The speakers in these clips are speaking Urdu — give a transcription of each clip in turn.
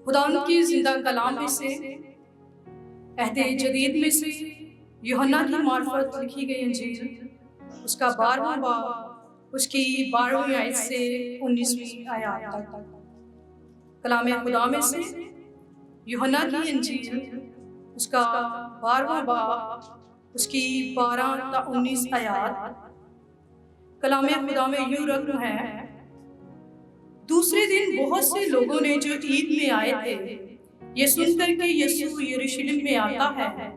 خداوند کی زندہ کلام میں سے عہد جدید میں سے یوحنا کی معرفت لکھی گئی انجیل اس کا 12واں باب اس کی 12ویں آیت سے 19ویں آیات تک۔ کلام خدا میں سے یوحنا کی انجیل اس کا 12واں باب اس کی 12 تا 19 آیات۔ کلام خدا میں یوں رقم ہے: دوسرے دن بہت سے لوگوں نے جو عید میں آئے تھے یہ سن کر کہ یسوع یروشلم میں آتا ہے،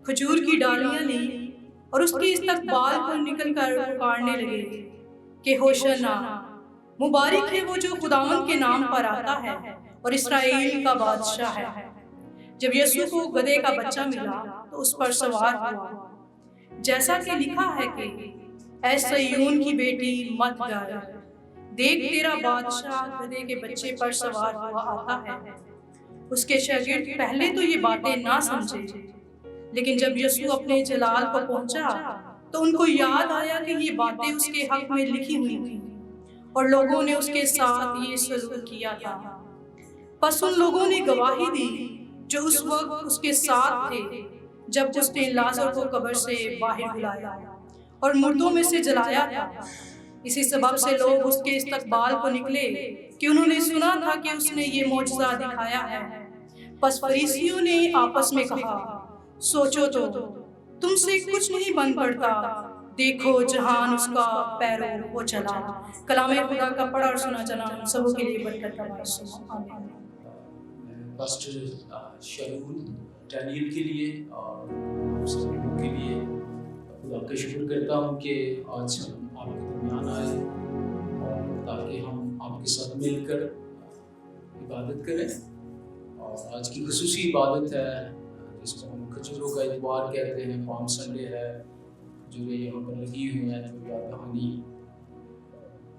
کھجور کی ڈالیاں لیں اور اس کے استقبال پر نکل کر پکارنے لگے کہ ہوشنا، مبارک ہے وہ جو خداوند کے نام پر آتا ہے اور اسرائیل کا بادشاہ ہے۔ جب یسوع کو گدھے کا بچہ ملا تو اس پر سوار ہوا، جیسا کہ لکھا ہے کہ اے صیون کی بیٹی مت ڈر، دیکھ تیرا بادشاہ گدھے کے بچے پر سوار ہوا آتا ہے۔ اس کے شاگرد پہلے تو یہ باتیں نہ سمجھے، لیکن جب یسوع اپنے جلال کو پہنچا تو ان کو یاد آیا کہ یہ باتیں اس کے حق میں لکھی ہوئی تھیں اور لوگوں نے اس کے ساتھ یہ سلوک کیا تھا۔ پس ان لوگوں نے گواہی دی جو اس وقت اس کے ساتھ تھے جب اس نے لازر کو قبر سے باہر بلایا اور مردوں میں سے جلایا تھا۔ اسی سبب سے لوگ اس کے استقبال کو نکلے کہ انہوں نے سنا تھا کہ اس نے یہ معجزہ دکھایا ہے۔ پس فریسیوں نے آپس میں کہا، سوچو تو تم سے کچھ نہیں بن پڑتا، دیکھو جہان اس کا پیرو ہو چلا۔ کلام خدا کا پڑھا اور سنا جانا ہم سب کے لیے برکت کا باعث ہو۔ آمین۔ پاسٹر شارون ڈینیل کے لیے اور آپ سب لوگوں کے لیے خدا کا شکر کرتا ہوں کہ آج ہم آپ کے درمیان آئے اور تاکہ ہم آپ کے ساتھ مل کر عبادت کریں۔ اور آج کی خصوصی عبادت ہے جس کو ہم کھجوروں کا اتوار کہتے ہیں، پام سنڈے ہے، جو یہاں پر لگی ہوئی ہیں یا کہانی۔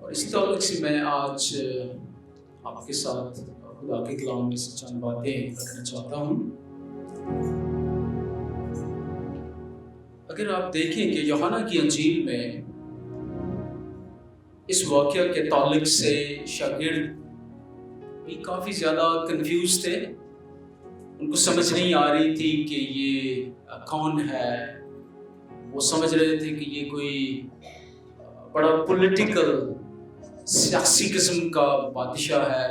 اور اسی تعلق سے میں آج آپ کے ساتھ خدا کے کلام میں سے چند باتیں رکھنا چاہتا ہوں۔ اگر آپ دیکھیں کہ یوحنا کی انجیل میں اس واقعہ کے تعلق سے شاگرد بھی کافی زیادہ کنفیوز تھے، ان کو سمجھ نہیں آ رہی تھی کہ یہ کون ہے۔ وہ سمجھ رہے تھے کہ یہ کوئی بڑا پولیٹیکل سیاسی قسم کا بادشاہ ہے،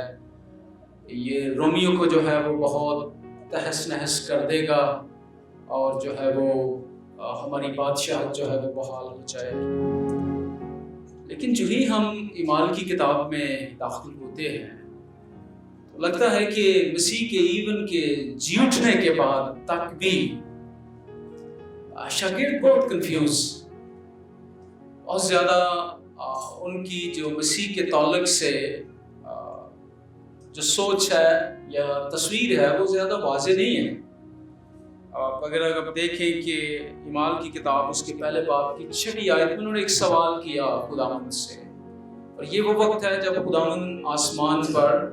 یہ رومیوں کو جو ہے وہ بہت تہس نہس کر دے گا اور جو ہے وہ ہماری بادشاہت جو ہے وہ بحال ہو جائے گی۔ لیکن جو ہی ہم اعمال کی کتاب میں داخل ہوتے ہیں تو لگتا ہے کہ مسیح کے ایون کے جی اٹھنے کے بعد تک بھی شاگرد بہت کنفیوز، بہت زیادہ ان کی جو مسیح کے تعلق سے جو سوچ ہے یا تصویر ہے وہ زیادہ واضح نہیں ہے۔ اگر آپ دیکھیں کہ اعمال کی کتاب اس کے پہلے باب کی 6 آیت میں انہوں نے ایک سوال کیا خداوند سے، اور یہ وہ وقت ہے جب خداوند آسمان پر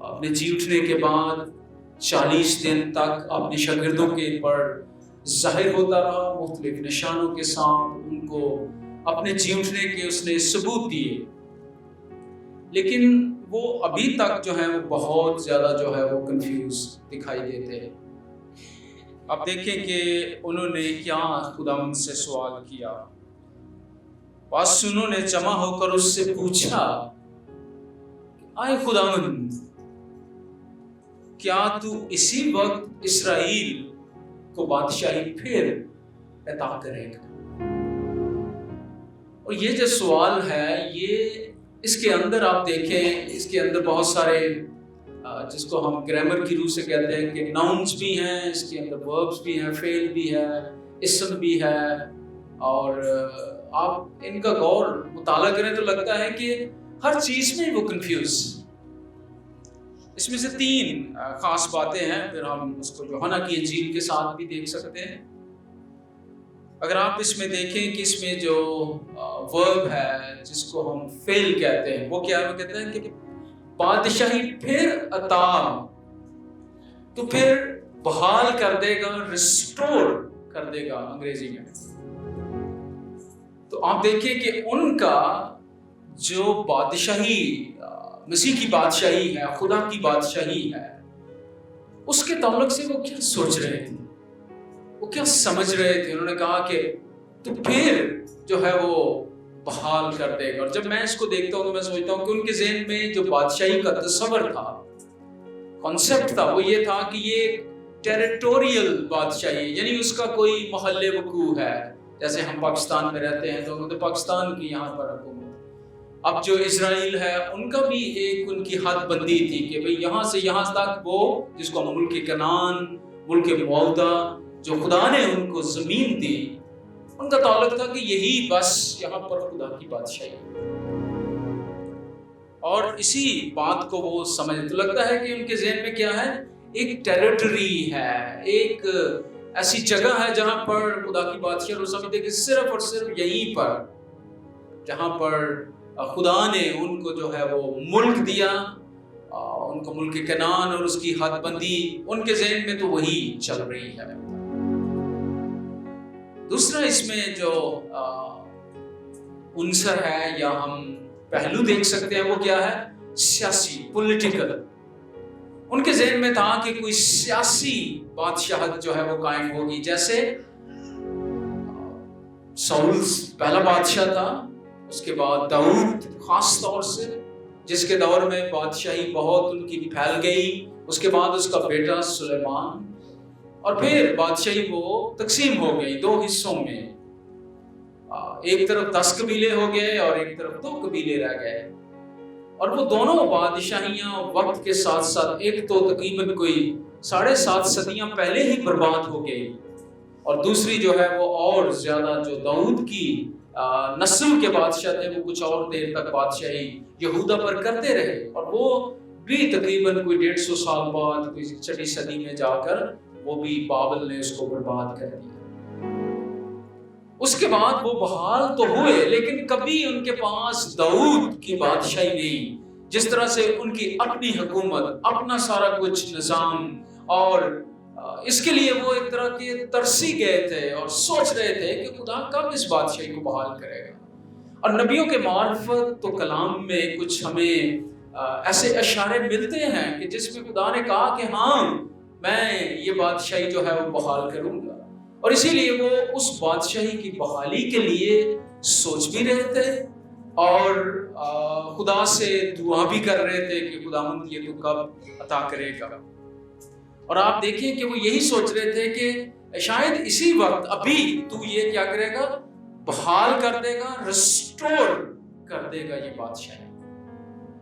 اپنے جی اٹھنے کے بعد 40 دن تک اپنے شاگردوں کے پر ظاہر ہوتا رہا، مختلف نشانوں کے ساتھ ان کو اپنے جی اٹھنے کے اس نے ثبوت دیے، لیکن وہ ابھی تک جو ہے وہ بہت زیادہ جو ہے وہ کنفیوز دکھائی دیتے ہیں۔ آپ دیکھیں کہ انہوں نے کیا خداوند سے سوال کیا۔ پس انہوں نے جمع ہو کر اس سے پوچھا، آئے خداوند، کیا تو اسی وقت اسرائیل کو بادشاہی پھر عطا کرے گا؟ اور یہ جو سوال ہے یہ اس کے اندر آپ دیکھیں، اس کے اندر بہت سارے جس کو ہم گرامر کی روح سے کہتے ہیں کہ ناؤنز بھی ہیں، اس کے اندر وربز بھی ہیں، فعل بھی ہے، اسم بھی ہے، اور آپ ان کا غور مطالعہ کریں تو لگتا ہے کہ ہر چیز میں وہ کنفیوز۔ اس میں سے 3 خاص باتیں ہیں، پھر ہم اس کو یوحنا کی انجیل کے ساتھ بھی دیکھ سکتے ہیں۔ اگر آپ اس میں دیکھیں کہ اس میں جو ورب ہے جس کو ہم فعل کہتے ہیں وہ کیا ہے؟ وہ کہتے ہیں کہ بادشاہی پھر عطا، تو پھر بحال کر دے گا، ریسٹور کر دے گا انگریزی میں۔ تو آپ دیکھیں کہ ان کا جو بادشاہی مسیح کی بادشاہی ہے، خدا کی بادشاہی ہے، اس کے تعلق سے وہ کیا سوچ رہے تھے، وہ کیا سمجھ رہے تھے؟ انہوں نے کہا کہ تو پھر جو ہے وہ بحال کر دے گا۔ اور جب میں اس کو دیکھتا ہوں تو میں سوچتا ہوں کہ ان کے ذہن میں جو بادشاہی کا تصور تھا، کانسیپٹ تھا، وہ یہ تھا کہ یہ ٹیریٹوریل بادشاہی ہے، یعنی اس کا کوئی محل وقوع ہے۔ جیسے ہم پاکستان میں رہتے ہیں تو پاکستان کی یہاں پر حکومت، اب جو اسرائیل ہے ان کا بھی ایک ان کی حد بندی تھی کہ بھئی یہاں سے یہاں تک وہ جس کو ملک کنعان، ملک معاہدہ، جو خدا نے ان کو زمین دی، ان کا تعلق تھا کہ یہی بس یہاں پر خدا کی بادشاہی ہے۔ اور اسی بات کو وہ سمجھ، تو لگتا ہے کہ ان کے ذہن میں کیا ہے، ایک ٹیریٹری ہے، ایک ایسی جگہ ہے جہاں پر خدا کی بادشاہی، اور سمجھتے کہ صرف اور صرف یہیں پر جہاں پر خدا نے ان کو جو ہے وہ ملک دیا، ان کو ملک کنعان اور اس کی حد بندی، ان کے ذہن میں تو وہی چل رہی ہے۔ دوسرا اس میں جو عنصر ہے یا ہم پہلو دیکھ سکتے ہیں وہ کیا ہے، سیاسی، پولیٹیکل۔ ان کے ذہن میں تھا کہ کوئی سیاسی بادشاہت جو ہے وہ قائم ہوگی، جیسے ساؤل پہلا بادشاہ تھا، اس کے بعد داؤد خاص طور سے جس کے دور میں بادشاہی بہت ان کی پھیل گئی، اس کے بعد اس کا بیٹا سلیمان، اور پھر بادشاہی وہ تقسیم ہو گئی دو حصوں میں، ایک طرف 10 قبیلے ہو گئے اور ایک طرف 2 قبیلے رہ گئے، اور وہ دونوں بادشاہیاں وقت کے ساتھ ساتھ ایک تو تقریباً کوئی 7.5 صدیاں پہلے ہی برباد ہو گئی، اور دوسری جو ہے وہ اور زیادہ، جو داؤد کی نسل کے بادشاہ تھے وہ کچھ اور دیر تک بادشاہی یہودا پر کرتے رہے، اور وہ بھی تقریباً کوئی 150 سال بعد کوئی 6 صدی میں جا کر وہ بھی بابل نے اس کو برباد کر دیا۔ اس کے بعد وہ بحال تو ہوئے، لیکن کبھی ان کے پاس داؤد کی بادشاہی نہیں، جس طرح سے ان کی اپنی حکومت، اپنا سارا کچھ نظام، اور اس کے لیے وہ ایک طرح کے ترسی گئے تھے اور سوچ رہے تھے کہ خدا کب اس بادشاہی کو بحال کرے گا۔ اور نبیوں کے معرفت تو کلام میں کچھ ہمیں ایسے اشارے ملتے ہیں کہ جس میں خدا نے کہا کہ ہاں میں یہ بادشاہی جو ہے وہ بحال کروں گا، اور اسی لیے وہ اس بادشاہی کی بحالی کے لیے سوچ بھی رہے تھے اور خدا سے دعا بھی کر رہے تھے کہ خداوند یہ تو کب عطا کرے گا۔ اور آپ دیکھیں کہ وہ یہی سوچ رہے تھے کہ شاید اسی وقت ابھی تو یہ کیا کرے گا، بحال کر دے گا، ریسٹور کر دے گا یہ بادشاہی۔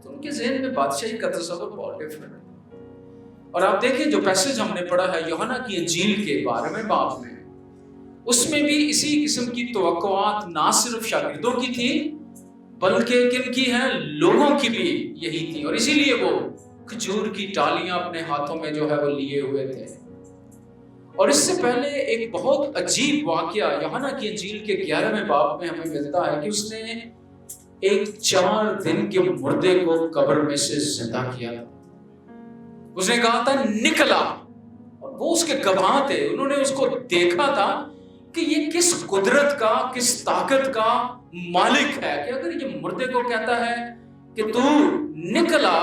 تو ان کے ذہن میں بادشاہی کا تصور بہت ڈیفرنٹ ہے۔ اور آپ دیکھیں جو پیسج ہم نے پڑھا ہے یوحنا کی انجیل کے 12ویں باب میں، اس میں بھی اسی قسم کی توقعات نہ صرف شاگردوں کی تھی بلکہ کن کی ہیں، لوگوں کی بھی یہی تھی، اور اسی لیے وہ کھجور کی ڈالیاں اپنے ہاتھوں میں جو ہے وہ لیے ہوئے تھے۔ اور اس سے پہلے ایک بہت عجیب واقعہ یوحنا کی انجیل کے 11ویں باب میں ہمیں ملتا ہے کہ اس نے ایک 4 دن کے مردے کو قبر میں سے زندہ کیا تھا۔ اس نے کہا تھا نکلا، اور وہ اس کے گواہ تھے، انہوں نے اس کو دیکھا تھا کہ یہ کس قدرت کا، کس طاقت کا مالک ہے کہ اگر یہ مردے کو کہتا ہے کہ تو نکلا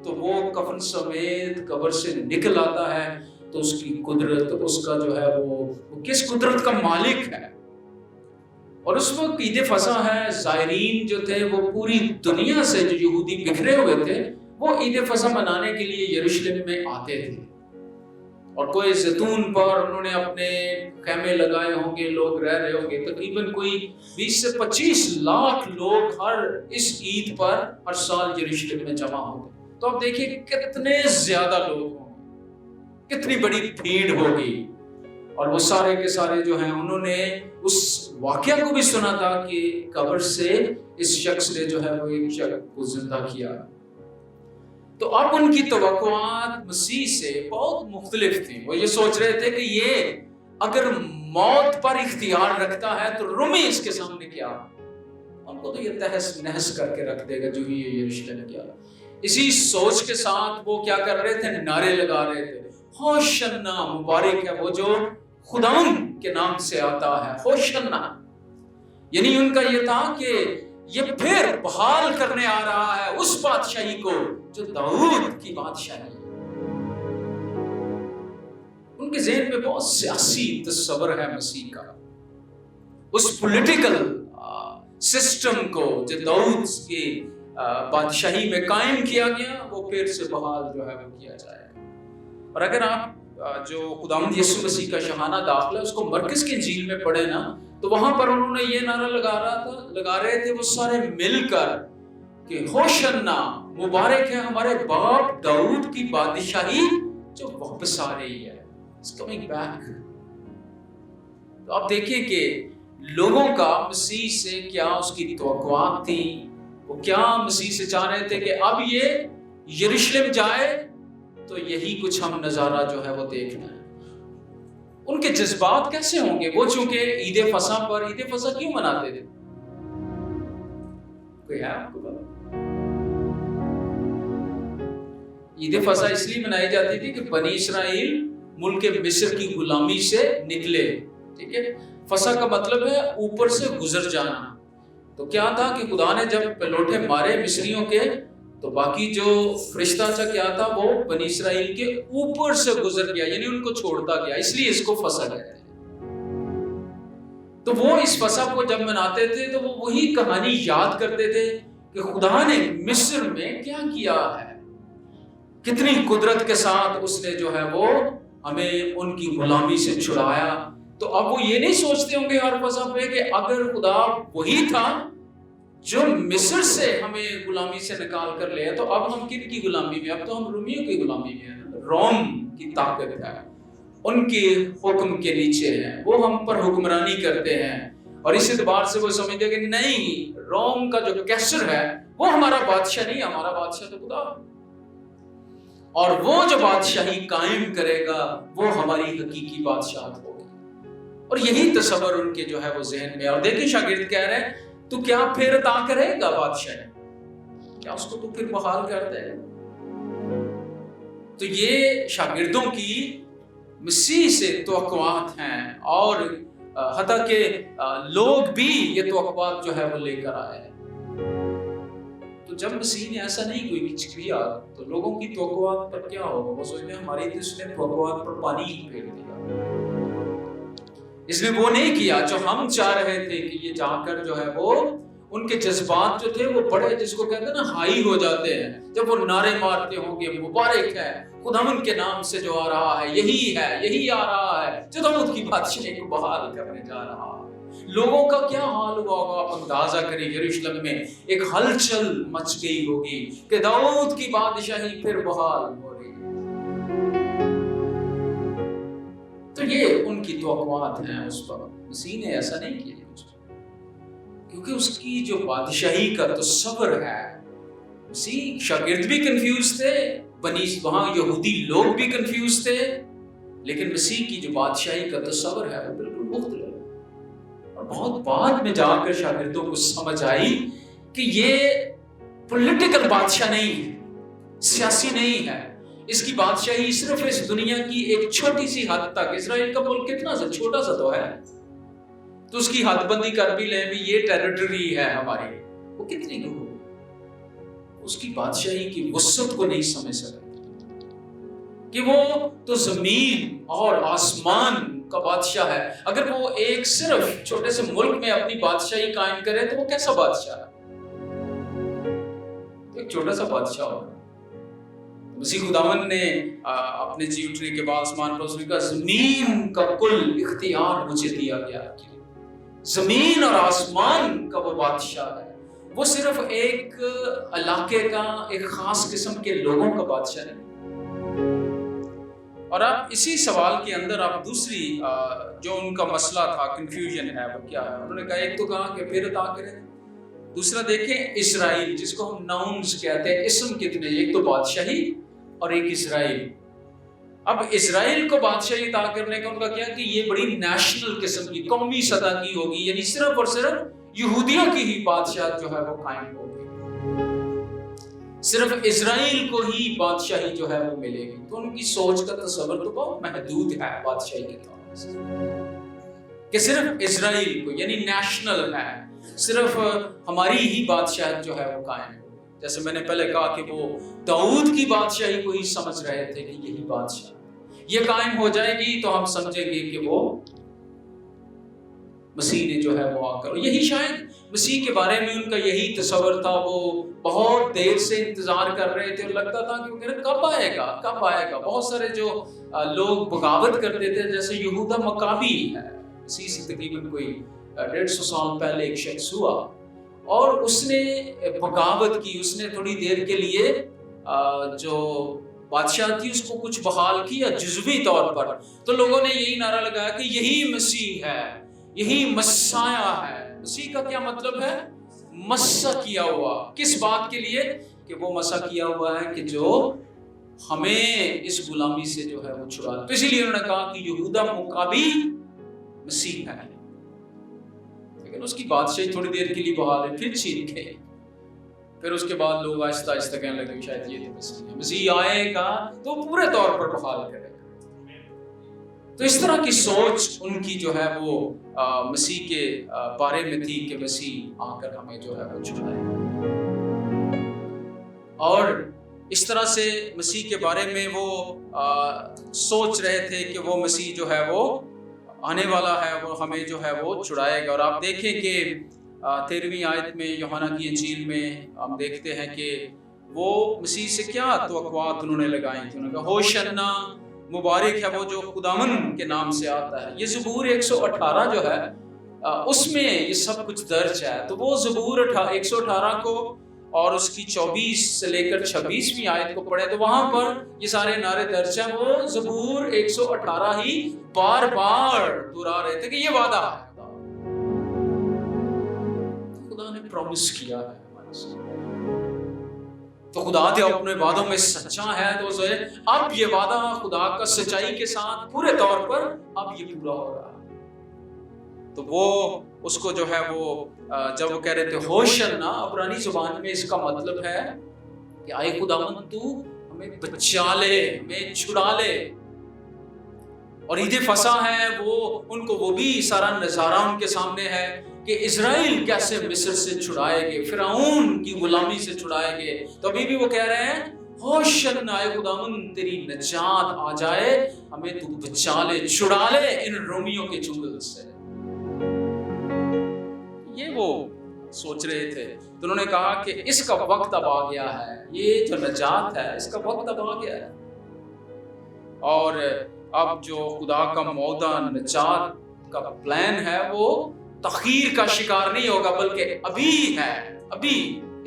تو وہ کفن سمیت قبر سے نکل آتا ہے، تو اس کی قدرت، اس کا جو ہے وہ کس قدرت کا مالک ہے۔ اور اس وقت عید فصح ہے، زائرین جو تھے وہ پوری دنیا سے، جو یہودی بکھرے ہوئے تھے، وہ عید فصح منانے کے لیے یروشلم میں آتے تھے، اور کوئی زیتون پر انہوں نے اپنے خیمے لگائے ہوں گے، لوگ رہ رہے ہوں گے، تقریباً کوئی 20 سے 25 لاکھ لوگ ہر اس عید پر ہر سال یروشلم میں جمع ہوتے۔ تو آپ دیکھیں کتنے زیادہ لوگ ہوں گے، کتنی بڑی بھیڑ ہوگی، اور وہ سارے کے سارے جو ہیں انہوں نے اس واقعہ کو بھی سنا تھا کہ قبر سے اس شخص نے جو ہے وہ ایک شخص کو زندہ کیا۔ تو اب ان کی توقعات مسیح سے بہت مختلف تھی۔ وہ یہ سوچ رہے تھے کہ یہ اگر موت پر اختیار رکھتا ہے تو رومی اس کے سامنے کیا، ان کو تو یہ تہس نہس کر کے رکھ دے گا جو ہی یہ یروشلم کیا۔ اسی سوچ کے ساتھ وہ کیا کر رہے تھے، نعرے لگا رہے تھے، ہوشنا، مبارک ہے وہ جو خداوند کے نام سے آتا ہے، ہوشنا۔ یعنی ان کا یہ تھا کہ یہ پھر بحال کرنے آ رہا ہے اس بادشاہی کو جو داؤد کی بادشاہی ہے۔ ان کے ذہن میں بہت سیاسی تصور ہے مسیح کا، اس پولیٹیکل سسٹم کو جو داؤد کی بادشاہی میں قائم کیا گیا وہ پھر سے بحال جو ہے وہ کیا جائے گا۔ اور اگر آپ جو خداوند یسوع مسیح کا شاہانہ داخلہ اس کو مرکز کی انجیل میں پڑھے نا، تو وہاں پر انہوں نے یہ نعرہ لگا رہے تھے وہ سارے مل کر کہ ہوشنا، مبارک ہے ہمارے باپ داؤد کی بادشاہی جو واپس آ رہی ہے، It's coming back۔ تو آپ دیکھیں کہ لوگوں کا مسیح سے کیا اس کی توقعات تھی، وہ کیا مسیح سے چاہ رہے تھے کہ اب یہ یروشلم جائے تو یہی کچھ ہم نظارہ جو ہے وہ دیکھنا ہے۔ ان کے جذبات کیسے ہوں گے؟ وہ چونکہ عید فصح کیوں مناتے تھے؟ کوئی ہے آپ کو پتہ؟ عید فصح اس لیے منائی جاتی تھی کہ بنی اسرائیل ملک مصر کی غلامی سے نکلے، ٹھیک ہے؟ فصح کا مطلب ہے اوپر سے گزر جانا۔ تو کیا تھا کہ خدا نے جب پلوٹے مارے مصریوں کے تو باقی جو فرشتہ کیا تھا وہ بنی اسرائیل کے اوپر سے گزر گیا، یعنی ان کو چھوڑتا گیا، اس لیے اس کو فصح کہتے ہیں۔ تو وہ اس فصح کو جب مناتے تھے تو وہ وہی کہانی یاد کرتے تھے کہ خدا نے مصر میں کیا کیا ہے، کتنی قدرت کے ساتھ اس نے جو ہے وہ ہمیں ان کی غلامی سے چھڑایا۔ تو اب وہ یہ نہیں سوچتے ہوں گے ہر فصح پہ کہ اگر خدا وہی تھا جو مصر سے ہمیں غلامی سے نکال کر لے تو اب ہم کن کی غلامی میں؟ اب تو ہم رومیوں کی غلامی میں ہیں، روم کی طاقت ہے، ان کے حکم کے نیچے ہیں، وہ ہم پر حکمرانی کرتے ہیں، اور اس اعتبار سے وہ سمجھتے کہ نہیں، روم کا جو کیسر ہے وہ ہمارا بادشاہ نہیں، ہمارا بادشاہ تو خدا، اور وہ جو بادشاہی قائم کرے گا وہ ہماری حقیقی بادشاہت ہوگی۔ اور یہی تصور ان کے جو ہے وہ ذہن میں۔ اور دیکھیں شاگرد کہہ رہے ہیں تو کیا پھر عطا کرے گا بادشاہ؟ کیا اس کو تو پھر بحال کر دے؟ تو یہ شاگردوں کی مسیح سے توقعات ہیں، اور حتیٰ کہ لوگ بھی یہ توقعات جو ہے وہ لے کر آئے ہیں۔ تو جب مسیح نے ایسا نہیں کوئی کچھ کیا تو لوگوں کی توقعات پر کیا ہوگا؟ وہ سوچتے ہیں ہماری تو اس نے توقعات پر پانی ہی پھیر دیا، اس نے وہ نہیں کیا جو ہم چاہ رہے تھے کہ یہ جا کر جو ہے وہ ان کے جذبات جو تھے وہ بڑے، جس کو کہتے ہیں نا ہائی ہو جاتے ہیں، جب وہ نعرے مارتے ہوں گے مبارک ہے خداوند کے نام سے جو آ رہا ہے، یہی آ رہا ہے جو داؤد کی بادشاہی کو بحال کرنے جا رہا ہے۔ لوگوں کا کیا حال ہوا ہوگا آپ اندازہ کریں، یروشلم میں ایک ہلچل مچ گئی ہوگی کہ داؤد کی بادشاہی پھر بحال ہو رہی ہے۔ تو یہ ان کی توقعات ہیں اس پر۔ مسیح نے ایسا نہیں کیا کچھ، کیونکہ اس کی جو بادشاہی کا تصور ہے، مسیح شاگرد بھی کنفیوز تھے، وہاں یہودی لوگ بھی کنفیوز تھے، لیکن مسیح کی جو بادشاہی کا تصور ہے وہ بالکل مختلف۔ اور بہت بعد میں جا کر شاگردوں کو سمجھ آئی کہ یہ پولیٹیکل بادشاہ نہیں ہے، سیاسی نہیں ہے، اس کی بادشاہی صرف اس دنیا کی ایک چھوٹی سی حد تک، اسرائیل کا ملک کتنا سا چھوٹا سا تو ہے، تو اس کی حد بندی کر بھی لیں بھی یہ ٹیریٹری ہے ہماری، وہ کتنی دور ہو، اس کی بادشاہی کی وسعت کو نہیں سمجھ سکتے کہ وہ تو زمین اور آسمان کا بادشاہ ہے۔ اگر وہ ایک صرف چھوٹے سے ملک میں اپنی بادشاہی قائم کرے تو وہ کیسا بادشاہ ہے؟ ایک چھوٹا سا بادشاہ ہوگا۔ مسیح خداوند نے اپنے جی اٹھنے کے بعد آسمان پر اس نے کہا زمین کا کل اختیار مجھے دیا گیا ہے۔ زمین اور آسمان کا وہ بادشاہ ہے، وہ صرف ایک علاقے کا، ایک خاص قسم کے لوگوں کا بادشاہ نہیں۔ اور آپ اسی سوال کے اندر آپ دوسری جو ان کا مسئلہ تھا، کنفیوژن ہے، وہ کیا ہے؟ انہوں نے کہا ایک تو کہا کہ پھر عطا کرے، دوسرا دیکھیں اسرائیل، جس کو ہم ناؤنز کہتے ہیں، اسم کتنے، ایک تو بادشاہی اور ایک اسرائیل۔ اب اسرائیل کو بادشاہی عطا کرنے کا ان کا کیا کہ یہ بڑی نیشنل قسم کی، قومی سطح کی ہوگی، یعنی صرف اور صرف یہودیوں کی ہی بادشاہت جو ہے وہ قائم ہوگی، صرف اسرائیل کو ہی بادشاہی جو ہے وہ ملے گی۔ تو ان کی سوچ کا تصور تو بہت محدود ہے بادشاہی کے طور سے، کہ صرف اسرائیل کو، یعنی نیشنل ہے، صرف ہماری ہی بادشاہت جو ہے وہ قائم ہو. جیسے میں نے پہلے کہا کہ وہ داؤد کی بادشاہی کو ہی سمجھ رہے تھے کہ یہی بادشاہ یہ قائم ہو جائے گی تو ہم سمجھیں گے کہ وہ مسیح نے جو ہے وہ آ کر, یہی شاید مسیح کے بارے میں ان کا یہی تصور تھا. وہ بہت دیر سے انتظار کر رہے تھے اور لگتا تھا کہ کب آئے گا کب آئے گا. بہت سارے جو لوگ بغاوت کرتے تھے, جیسے یہودا مکابی ہے, مسیح سے تقریباً کوئی 150 سال پہلے ایک شخص ہوا اور اس نے بغاوت کی. اس نے تھوڑی دیر کے لیے جو بادشاہ تھی اس کو کچھ بحال کیا جزوی طور پر. تو لوگوں نے یہی نعرہ لگایا کہ یہی مسیح ہے, یہی مسیح ہے. مسیح کا کیا مطلب ہے؟ مسح کیا ہوا. کس بات کے لیے؟ کہ وہ مسح کیا ہوا ہے کہ جو ہمیں اس غلامی سے جو ہے وہ چھڑا. تو اسی لیے انہوں نے کہا کہ یہودا مکابی مسیح ہے. لیکن اس کی بادشاہی تھوڑی دیر کے لیے بحال ہے, پھر چھین گئی. پھر اس کے بعد لوگ آہستہ آہستہ کہنے لگے شاید یہ مسیح ہے. مسیح آئے گا تو پورے طور پر بحال کرے گا. تو اس طرح کی سوچ ان کی جو ہے وہ مسیح کے بارے میں تھی کہ مسیح آ کر ہمیں جو ہے وہ چھڑائے. اور اس طرح سے مسیح کے بارے میں وہ سوچ رہے تھے کہ وہ مسیح جو ہے وہ آنے والا ہے, وہ ہمیں جو ہے وہ چھڑائے گا. اور آپ دیکھیں کہ 13ویں آیت میں یوحنا کی انجیل میں ہم دیکھتے ہیں کہ وہ مسیح سے کیا توقعات انہوں نے لگائی تھی. انہوں نے کہا ہوشنا, مبارک ہے وہ جو خداوند کے نام سے آتا ہے. یہ زبور 118 جو ہے اس میں یہ سب کچھ درج ہے. تو وہ زبور 118 کو اور اس کی 24 سے لے کر 26ویں آیت کو پڑھے تو وہاں پر یہ سارے نعرے درج ہیں. وہ زبور 118 ہی بار بار دہرا رہے تھے کہ یہ وعدہ ہے, خدا نے پرومس کیا ہے ہمارے سے. تو خدا جو اپنے وعدوں میں سچا ہے تو اب یہ وعدہ خدا کا سچائی کے ساتھ پورے طور پر اب یہ پورا ہو رہا ہے. تو وہ اس کو جو ہے وہ جب وہ کہہ رہے تھے ہوشنا, عبرانی زبان میں اس کا مطلب ہے کہ آئے خداوند تو ہمیں بچا لے, ہمیں چھڑا لے. اور عید فصح ہے وہ ان کو وہ بھی سارا نظارہ ان کے سامنے ہے کہ اسرائیل کیسے مصر سے چھڑائے گئے, فرعون کی غلامی سے چھڑائے گئے. تو ابھی بھی وہ کہہ رہے ہیں ہوشن آئے خداوند تیری نجات آ جائے, ہمیں تو بچا لے, چھڑا لے ان رومیوں کے چنگل سے. یہ وہ سوچ رہے تھے. تو انہوں نے کہا کہ اس کا وقت اب آ گیا ہے, یہ جو نجات ہے اس کا وقت اب آ گیا ہے. اور اب جو خدا کا موعدہ نجات کا پلان ہے وہ تخیر کا شکار نہیں ہوگا, بلکہ ابھی ہے. ابھی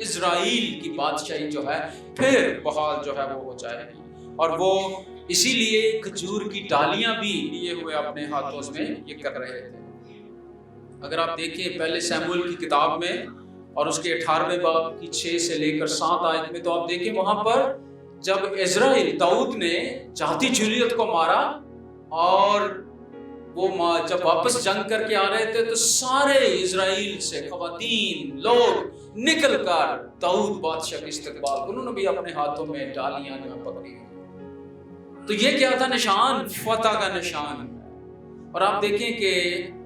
اسرائیل کی بادشاہی جو ہے پھر بحال جو ہے وہ ہو جائے گی. اور وہ اسی لیے کھجور کی ڈالیاں بھی لیے ہوئے اپنے ہاتھوں میں یہ کر رہے تھے. اگر آپ دیکھیں پہلے سیموئیل کی کتاب میں اور اس کے 18ویں باب کی 6 سے لے کر 7 آیت میں, تو آپ دیکھیں وہاں پر جب اسرائیل داؤد نے جاتی جولیت کو مارا اور وہ جب واپس جنگ کر کے آ رہے تھے تو سارے اسرائیل سے خواتین لوگ نکل کر داؤد بادشاہ کے استقبال, انہوں نے بھی اپنے ہاتھوں میں ڈالیاں جو پکڑی. تو یہ کیا تھا؟ نشان, فتح کا نشان. اور آپ دیکھیں کہ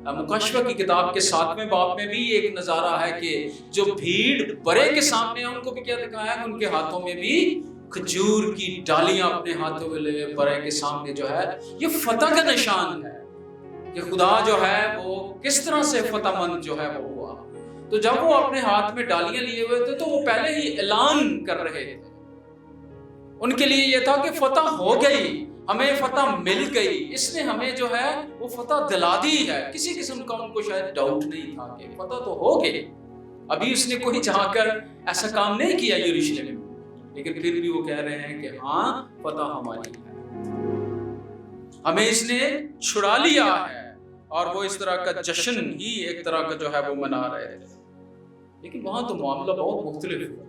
مکاشفہ کی کتاب کے 7ویں باب میں بھی ایک نظارہ ہے کہ جو بھیڑ برے کے سامنے ان کو بھی کیا دکھایا ہے, ان کے ہاتھوں میں بھی کھجور کی ڈالیاں اپنے ہاتھوں میں لے برے کے سامنے جو ہے یہ فتح کا نشان ہے کہ خدا جو ہے وہ کس طرح سے فتح مند جو ہے وہ ہوا. تو جب وہ اپنے ہاتھ میں ڈالیاں لیے ہوئے تھے تو وہ پہلے ہی اعلان کر رہے تھے. ان کے لیے یہ تھا کہ فتح ہو گئی, ہمیں فتح مل گئی, اس نے ہمیں جو ہے وہ فتح دلا دی ہے. کسی قسم کا ان کو شاید ڈاؤٹ نہیں تھا کہ فتح تو ہو گئی. ابھی اس نے کوئی چاہ کر ایسا کام نہیں کیا یروشلم میں, لیکن پھر بھی وہ کہہ رہے ہیں کہ ہاں فتح ہماری ہے, ہمیں اس نے چھڑا لیا ہے. اور وہ اس طرح کا جشن ہی ایک طرح کا جو ہے وہ منا رہے تھے. لیکن وہاں تو معاملہ بہت مختلف ہوا.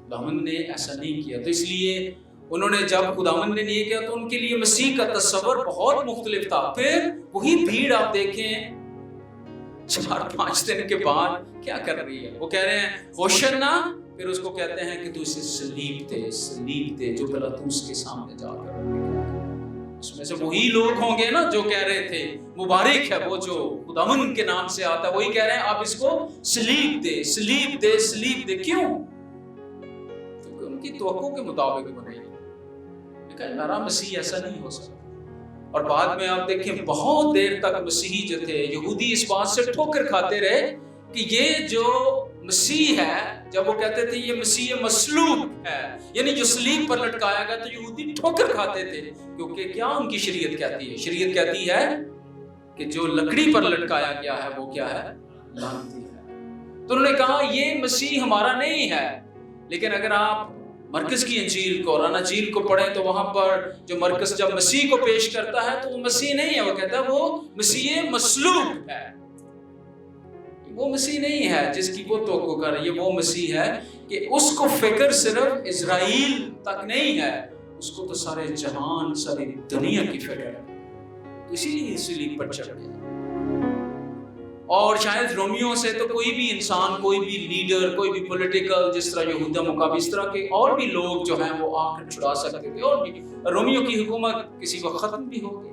خداوند نے ایسا نہیں کیا. تو اس لیے انہوں نے جب خداوند نے نہیں کیا تو ان کے لیے مسیح کا تصور بہت مختلف تھا. پھر وہی بھیڑ آپ دیکھیں 4-5 دن کے بعد کیا کر رہی ہے. وہ کہہ رہے ہیں ہوشنا, پھر اس کو کہتے ہیں کہ تو اسے صلیب دے, صلیب دے جو پلاتوس کے سامنے جا کر. اس میں سے وہی لوگ ہوں گے نا جو کہہ رہے تھے مبارک ہے وہ جو خداوند کے نام سے آتا ہے، وہی کہہ رہے ہیں آپ اس کو سلیب دے سلیب دے سلیب دے. کیوں؟ کیونکہ ان کی توقع کے مطابق وہ نہیں. لیکن میرا مسیح ایسا نہیں ہو سکتا. اور بعد میں آپ دیکھیں بہت دیر تک مسیحی جو تھے یہودی اس بات سے ٹھوکر کھاتے رہے کہ یہ جو مسیح ہے، جب وہ کہتے تھے یہ مسیح مصلوب ہے، یعنی جو صلیب پر لٹکایا گیا، تو یہودی ٹھوکر کھاتے تھے. کیونکہ کیا ان کی شریعت کہتی ہے؟ شریعت کہتی ہے کہ جو لکڑی پر لٹکایا گیا ہے وہ کیا ہے؟ لعنتی ہے. تو انہوں نے کہا یہ مسیح ہمارا نہیں ہے. لیکن اگر آپ مرکز کی انجیل کو اور اناجیل کو پڑھیں تو وہاں پر جو مرکز جب مسیح کو پیش کرتا ہے تو وہ مسیح نہیں ہے، وہ کہتا ہے وہ مسیح مصلوب ہے. وہ مسیح نہیں ہے جس کی وہ توقع کر رہی ہے. وہ مسیح ہے کہ اس کو فکر صرف اسرائیل تک نہیں ہے، اس کو تو سارے جہان ساری دنیا کی فکر ہے. تو اسی لیے صلیب پر چڑھ گیا. اور شاید رومیوں سے تو کوئی بھی انسان، کوئی بھی لیڈر، کوئی بھی پولیٹیکل، جس طرح یہودا مقابل اس طرح کے اور بھی لوگ جو ہیں وہ آ کر چھڑا سکتے تھے، اور بھی رومیوں کی حکومت کسی وقت ختم بھی ہو گئی.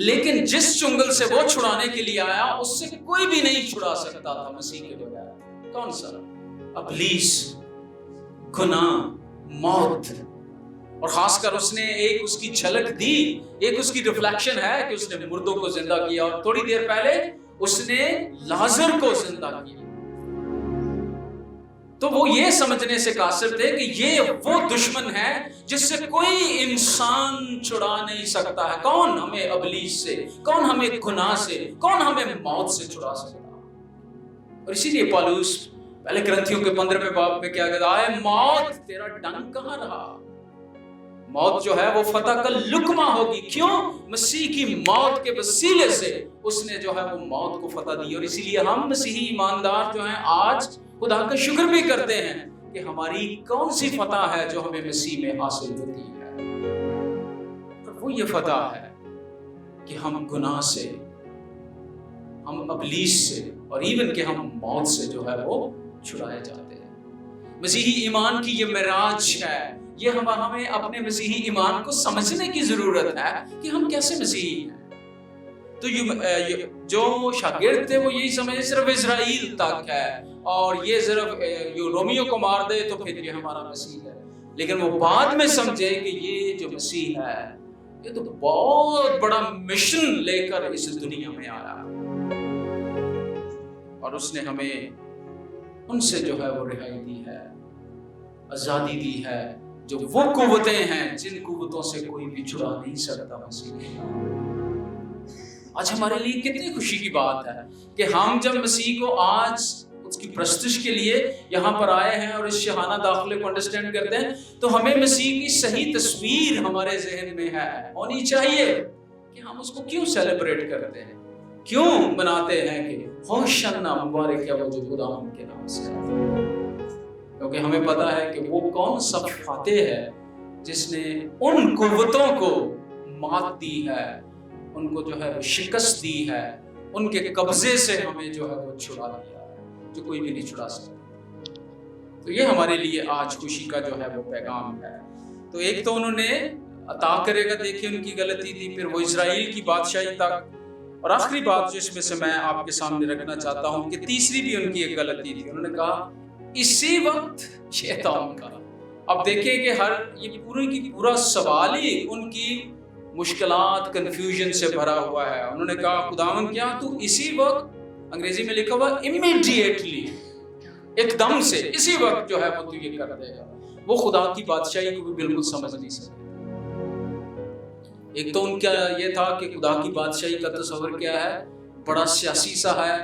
لیکن جس چنگل سے وہ چھڑانے کے لیے آیا اس سے کوئی بھی نہیں چھڑا سکتا تھا مسیح کے بغیر. کون سا؟ ابلیس، گناہ، موت. اور خاص کر اس نے ایک اس کی جھلک دی، ایک اس کی ریفلیکشن ہے کہ اس نے مردوں کو زندہ کیا، اور تھوڑی دیر پہلے اس نے لازر کو زندہ کیا. تو وہ یہ سمجھنے سے قاصر تھے کہ یہ وہ دشمن ہے جس سے کوئی انسان چھڑا نہیں سکتا ہے. کون ہمیں ابلیس سے، کون ہمیں گناہ سے، کون ہمیں موت سے چھڑا سکتا. اور اسی لیے پالوس پہلے کرنتھیوں کے 15ویں باب میں کیا کہتا ہے؟ موت تیرا ڈنگ کہاں رہا؟ موت جو ہے وہ فتح کا لقمہ ہوگی. کیوں؟ مسیح کی موت کے وسیلے سے اس نے جو ہے وہ موت کو فتح دی. اور اسی لیے ہم مسیحی ایماندار جو ہیں آج خدا کا شکر بھی کرتے ہیں کہ ہماری کون سی فتح ہے جو ہمیں مسیح میں حاصل ہوتی ہے. اور وہ یہ فتح ہے کہ ہم گناہ سے، ہم ابلیس سے، اور ایون کہ ہم موت سے جو ہے وہ چھڑائے جاتے ہیں. مسیحی ایمان کی یہ معراج ہے. یہ ہمیں اپنے مسیحی ایمان کو سمجھنے کی ضرورت ہے کہ ہم کیسے مسیحی ہیں. تو جو شاگرد تھے وہ یہی سمجھے صرف اسرائیل تک ہے، اور یہ صرف رومیوں کو مار دے تو پھر یہ ہمارا مسیح ہے. لیکن وہ بعد میں سمجھے کہ یہ جو مسیح ہے یہ تو بہت بڑا مشن لے کر اس دنیا میں آیا، اور اس نے ہمیں ان سے جو ہے وہ رہائی دی ہے، آزادی دی ہے. جو وہ قوتیں ہیں جن قوتوں سے کوئی بھی چھڑا نہیں سکتا مسیح کے نام. آج ہمارے لیے کتنی خوشی کی بات ہے کہ ہم جب مسیح کو آج اس کی پرستش کے لیے یہاں پر آئے ہیں اور اس شہانہ داخلے کو انڈرسٹینڈ کرتے ہیں، تو ہمیں مسیح کی صحیح تصویر ہمارے ذہن میں ہے، ہونی چاہیے کہ ہم اس کو کیوں سیلیبریٹ کرتے ہیں، کیوں مناتے ہیں کہ ہوشنا مبارک ہے وہ جو خداوند کے نام سے آتا ہے. کیونکہ ہمیں پتا ہے کہ وہ کون سا فاتح ہے جس نے ان قوتوں کو مات دی ہے، ان کو جو ہے وہ شکست دی ہے، ان کے قبضے سے ہمیں جو ہے وہ چھڑا دیا ہے، جو کوئی بھی نہیں چھڑا سکتا. تو یہ ہمارے لیے آج خوشی کا جو ہے وہ پیغام ہے. تو ایک تو انہوں نے عطا کرے گا دیکھیں ان کی غلطی تھی، پھر وہ اسرائیل کی بادشاہی تک، اور آخری بات جو اس میں سے میں آپ کے سامنے رکھنا چاہتا ہوں کہ تیسری بھی ان کی ایک غلطی تھی. انہوں نے کہا اسی وقت شیطان کا. اب دیکھیں کہ یہ پوری کی پورا سوال ہی ان کی مشکلات، کنفیوژن سے بھرا ہوا ہے. انہوں نے کہا خداوند کیا تو اسی وقت، انگریزی میں لکھا ہوا immediately، ایک دم سے، اسی وقت جو ہے وہ تو یہ کر دے گا. وہ خدا کی بادشاہی کو بھی بالکل سمجھ نہیں سکتے. ایک تو ان کا یہ تھا کہ خدا کی بادشاہی کا تصور کیا ہے، بڑا سیاسی سا ہے،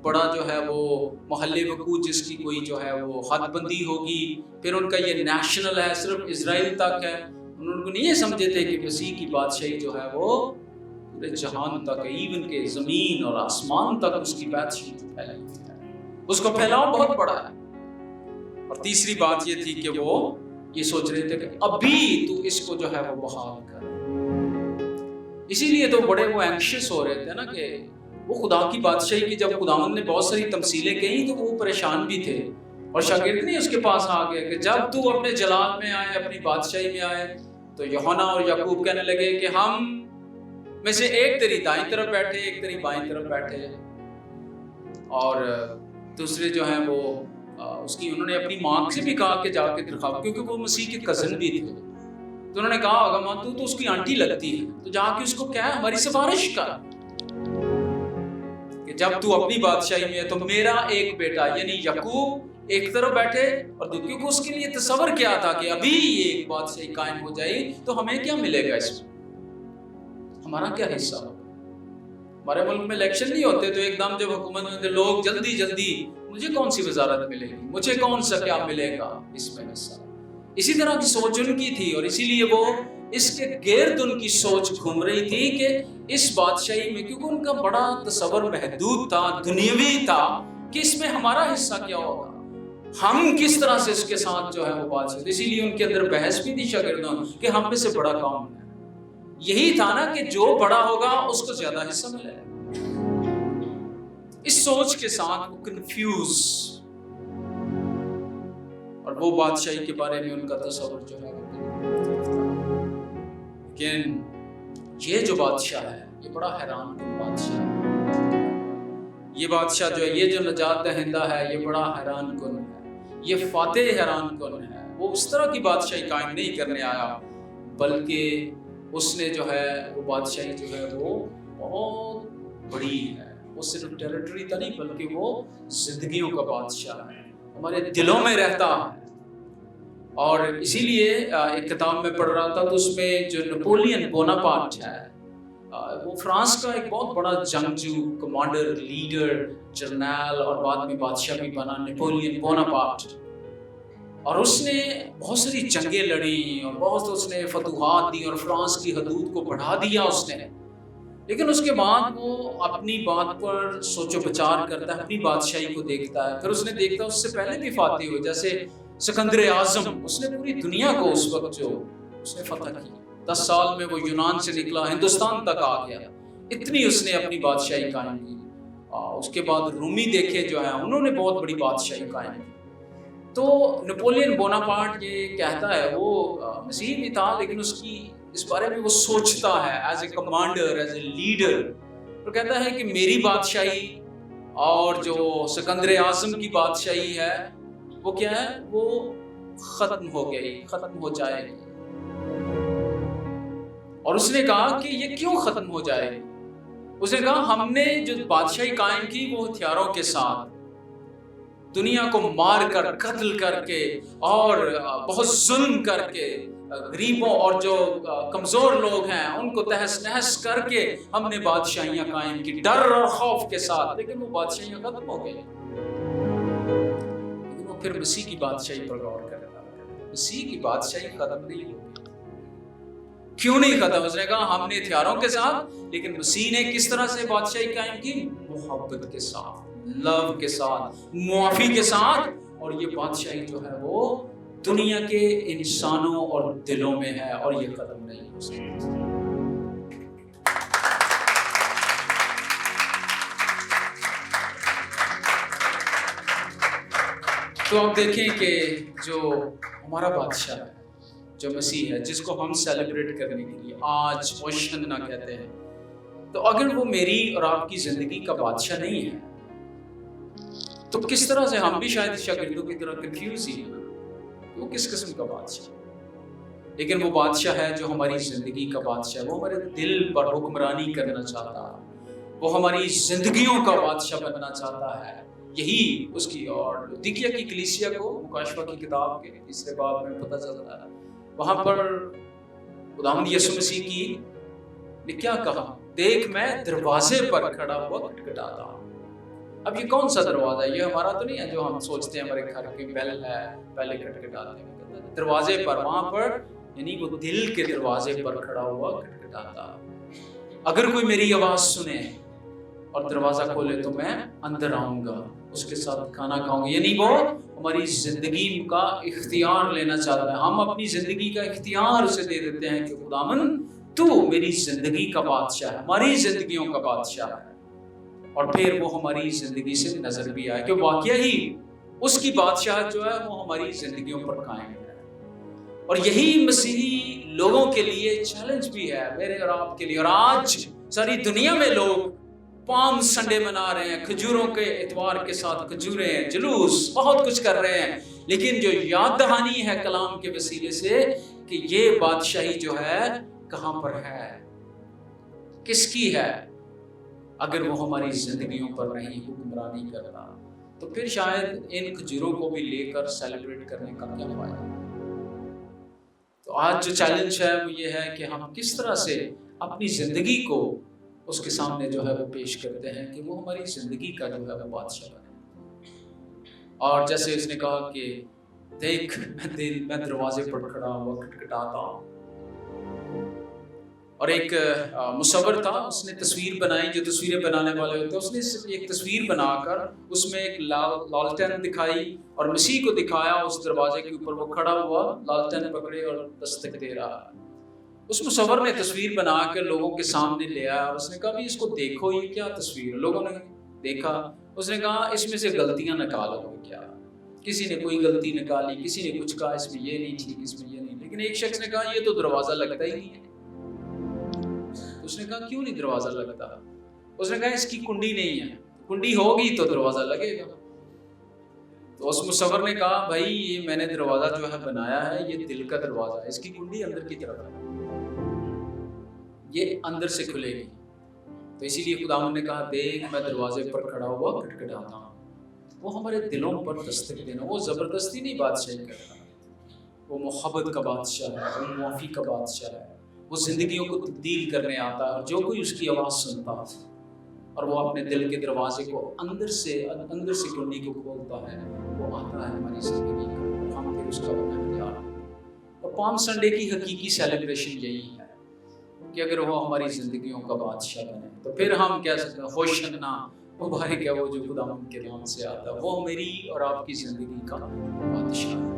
بڑا جو ہے وہ محلے وقوع جس کی کوئی جو ہے وہ حد بندی ہوگی. پھر ان کا یہ نیشنل ہے، صرف اسرائیل تک ہے. انہوں کو نہیں یہ سمجھے تھے کہ مسیح کی بادشاہی جو ہے وہ پورے جہان تک ہے، ایون کہ زمین اور آسمان تک اس کی بادشاہی پھیلی ہوئی ہے، اس کو پھیلاؤ بہت بڑا ہے. اور تیسری بات یہ تھی کہ وہ یہ سوچ رہے تھے کہ ابھی تو اس کو جو ہے وہ بحال کر. اسی لیے تو بڑے وہ اینکشس ہو رہے تھے نا کہ وہ خدا کی بادشاہی کی جب خداوند نے بہت ساری تمثیلیں کہیں تو وہ پریشان بھی تھے. اور شاگرد نہیں اس کے پاس آ گئے کہ جب تو اپنے جلال میں آئے، اپنی بادشاہی میں آئے تو یوحنا اور یعقوب کہنے لگے کہ ہم میں سے ایک تیری دائیں طرف بیٹھے، ایک تیری بائیں طرف بیٹھے، اور دوسرے جو ہیں وہ اس کی انہوں نے اپنی ماں سے بھی کہا کہ جا کے دکھاؤ، کیونکہ وہ مسیح کے کزن بھی تھے، تو انہوں نے کہا اگر ماں تو اس کی آنٹی لگتی ہے، تو جا کے اس کو کہا ہماری سفارش کر کہ جب تو اپنی بادشاہی میں ہے تو میرا ایک بیٹا یعنی یعقوب ایک طرف بیٹھے، اور کیونکہ اس کے لیے تصور کیا تھا کہ ابھی یہ ایک بادشاہی قائم ہو جائے تو ہمیں کیا ملے گا، اس میں ہمارا کیا حصہ ہوگا۔ ہمارے ملک میں الیکشن نہیں ہوتے تو ایک دم جب حکومت میں لوگ جلدی جلدی مجھے کون سی وزارت ملے گی، مجھے کون سا کیا ملے گا اس میں حصہ۔ اسی طرح کی سوچ ان کی تھی، اور اسی لیے وہ اس کے گرد ان کی سوچ گھوم رہی تھی کہ اس بادشاہی میں، کیونکہ ان کا بڑا تصور محدود تھا، دنیاوی تھا، کہ اس میں ہمارا حصہ کیا ہوگا، ہم کس طرح سے اس کے ساتھ جو ہے وہ بادشاہ۔ اسی لیے ان کے اندر بحث بھی تھی شاگردوں کہ ہم میں سے بڑا کون ہے۔ یہی تھا نا کہ جو بڑا ہوگا اس کو زیادہ حصہ ملے گا۔ اس سوچ کے ساتھ وہ کنفیوز، اور وہ بادشاہی کے بارے میں ان کا تصور جو ہے، لیکن یہ جو بادشاہ ہے یہ بڑا حیران کن بادشاہ ہے۔ یہ بادشاہ جو ہے، یہ جو نجات دہندہ ہے، یہ بڑا حیران کن ہے، یہ فاتح حیران کن ہے۔ وہ اس طرح کی بادشاہی قائم نہیں کرنے آیا، بلکہ اس نے جو ہے وہ بادشاہی جو ہے وہ بہت بڑی ہے۔ وہ صرف ٹیریٹری تا نہیں بلکہ وہ زندگیوں کا بادشاہ ہے، ہمارے دلوں میں رہتا ہے۔ اور اسی لیے ایک کتاب میں پڑھ رہا تھا تو اس میں جو نپولین بوناپارٹ ہے، وہ فرانس کا ایک بہت بڑا جنگجو، کمانڈر، لیڈر، جرنیل اور بعد میں بادشاہ بھی بنا، نپولین بوناپارٹ۔ اور اس نے بہت ساری جنگیں لڑی اور بہت اس نے فتوحات دی اور فرانس کی حدود کو بڑھا دیا اس نے، لیکن اس کے بعد وہ اپنی بات پر سوچ و بچار کرتا ہے، اپنی بادشاہی کو دیکھتا ہے، پھر اس نے دیکھتا اس سے پہلے بھی فاتح ہوئے، جیسے سکندر اعظم، اس نے پوری دنیا کو اس وقت جو اس نے فتح کی، 10 سال میں وہ یونان سے نکلا ہندوستان تک آ گیا، اتنی اس نے اپنی بادشاہی قائم کی۔ اس کے بعد رومی دیکھے جو ہیں، انہوں نے بہت بڑی بادشاہی قائم کی۔ تو نپولین بوناپارٹ یہ کہتا ہے، وہ مسیحی بھی تھا لیکن اس بارے میں وہ سوچتا ہے as a commander, as a leader, وہ کہتا ہے کہ میری بادشاہی اور جو سکندر اعظم کی بادشاہی ہے وہ کیا ہے، وہ ختم ہو گئی، ختم ہو جائے گی۔ اور اس نے کہا کہ یہ کیوں ختم ہو جائے گی؟ اس نے کہا ہم نے جو بادشاہی قائم کی وہ ہتھیاروں کے ساتھ، دنیا کو مار کر، قتل کر کے اور بہت ظلم کر کے، غریبوں اور جو کمزور لوگ ہیں ان کو تہس نہس کر کے ہم نے بادشاہیاں قائم کی، ڈر اور خوف کے ساتھ، لیکن وہ بادشاہیاں ختم ہو گئی۔ لیکن وہ پھر مسیح کی بادشاہی پر غور کرتا ہے، مسیح کی بادشاہی ختم نہیں ہوگی۔ کیوں نہیں ختم؟ اس نے کہا ہم نے ہتھیاروں کے ساتھ، لیکن مسیح نے کس طرح سے بادشاہی قائم کی؟ محبت کے ساتھ، لو کے ساتھ، معافی کے ساتھ۔ اور یہ بادشاہی جو ہے وہ دنیا کے انسانوں اور دلوں میں ہے، اور یہ ختم نہیں ہو سکتی۔ تو آپ دیکھیں کہ جو ہمارا بادشاہ ہے، جو مسیح ہے، جس کو ہم سیلیبریٹ کرنے کے لیے آج اوشننا کہتے ہیں، تو اگر وہ میری اور آپ کی زندگی کا بادشاہ نہیں ہے تو کس طرح سے ہم بھی شاید شاگردوں کی طرح کنفیوز ہی ہیں، وہ کس قسم کا بادشاہ ہے؟ لیکن وہ بادشاہ ہے جو ہماری زندگی کا بادشاہ ہے، وہ ہمارے دل پر حکمرانی کرنا چاہتا ہے، وہ ہماری زندگیوں کا بادشاہ بننا چاہتا ہے۔ یہی اس کی، اور لودیکیا کی کلیسیا کو مکاشفہ کی کتاب کے 3 باب میں پتہ چلتا ہے، وہاں پر خداوند یسوع مسیح کی نے کیا کہا، دیکھ میں دروازے پر کھڑا ہوا کھٹکھٹاتا ہوں۔ اب یہ کون سا دروازہ ہے؟ یہ ہمارا تو نہیں ہے جو ہم سوچتے ہیں ہمارے گھر کی بیل ہے پہلے کھٹکھٹاتے ہیں، دروازے پر، وہاں پر یعنی وہ دل کے دروازے پر کھڑا ہوا کھٹکھٹاتا۔ اگر کوئی میری آواز سنے اور دروازہ کھولے تو میں اندر آؤں گا، اس کے ساتھ کھانا کھاؤں گا۔ یعنی وہ ہماری زندگی کا اختیار لینا چاہتا ہے، ہم اپنی زندگی کا اختیار اسے دے دیتے ہیں کہ خداوند تو میری زندگی کا بادشاہ ہے، ہماری زندگیوں کا بادشاہ ہے، اور پھر وہ ہماری زندگی سے نظر بھی آئے کہ واقعی اس کی بادشاہ جو ہے وہ ہماری زندگیوں پر قائم ہے۔ اور یہی مسیحی لوگوں کے لیے چیلنج بھی ہے، میرے اور آپ کے لیے۔ اور آج ساری دنیا میں لوگ پام سنڈے منا رہے ہیں، کھجوروں کے اتوار کے ساتھ کھجوریں ہیں، جلوس، بہت کچھ کر رہے ہیں، لیکن جو یاد دہانی ہے کلام کے وسیلے سے کہ یہ بادشاہی جو ہے کہاں پر ہے، کس کی ہے، اگر وہ ہماری زندگیوں پر نہیں حکمرانی کرتا تو پھر شاید ان کھجوروں کو بھی لے کر سیلیبریٹ کرنے کا کیا فائدہ۔ تو آج جو چیلنج ہے وہ یہ ہے کہ ہم کس طرح سے اپنی زندگی کو اس کے سامنے جو ہے وہ پیش کرتے ہیں کہ وہ ہماری زندگی کا جو ہے وہ بادشاہ ہے۔ اور جیسے اس نے کہا کہ دیکھ میں دروازے پر کھڑا ہوا کھٹکھٹاتا ہوں، اور ایک مصور تھا، اس نے تصویر بنائی، جو تصویریں بنانے والے ہوتے ہیں، اس نے ایک تصویر بنا کر اس میں ایک لالٹین دکھائی اور مسیح کو دکھایا اس دروازے کے اوپر، وہ کھڑا ہوا لالٹین پکڑے اور دستک دے رہا ہے۔ اس مصور نے تصویر بنا کر لوگوں کے سامنے لے آیا اور اس نے کہا بھی اس کو دیکھو یہ کیا تصویر ہے۔ لوگوں نے دیکھا، اس نے کہا اس میں سے غلطیاں نکالو کیا۔ کسی نے کوئی غلطی نکالی، کسی نے کچھ کہا اس میں یہ نہیں ٹھیک، اس میں یہ نہیں، لیکن ایک شخص نے کہا یہ تو دروازہ لگتا ہی نہیں ہے۔ اس نے کہا کیوں نہیں دروازہ لگتا؟ اس نے کہا اس کی کنڈی نہیں ہے، کنڈی ہوگی تو دروازہ لگے گا۔ تو اس مصور نے کہا بھائی یہ میں نے دروازہ جو ہے بنایا ہے یہ دل کا دروازہ ہے، اس کی کنڈی اندر کی طرف ہے، یہ اندر سے کھلے گی۔ تو اسی لیے خداوند نے کہا دیکھ میں دروازے پر کھڑا ہوا کھٹکھٹاتا ہوں۔ وہ ہمارے دلوں پر دستک دینا، وہ زبردستی نہیں بادشاہی کرتا، وہ محبت کا بادشاہ ہے، وہ معافی کا بادشاہ ہے، وہ زندگیوں کو تبدیل کرنے آتا ہے، اور جو کوئی اس کی آواز سنتا ہے اور وہ اپنے دل کے دروازے کو اندر سے کنڈی کو کھولتا ہے، وہ آتا ہے ہماری زندگی میں، اور ہم پھر اس کا بنا اختیار ہیں۔ اور پام سنڈے کی حقیقی سیلیبریشن یہی ہے کہ اگر وہ ہماری زندگیوں کا بادشاہ بنے تو پھر ہم کہہ سکتے ہیں ہوشنا مبارک ہے وہ جو خداوند کے نام سے آتا ہے، وہ میری اور آپ کی زندگی کا بادشاہ ہے۔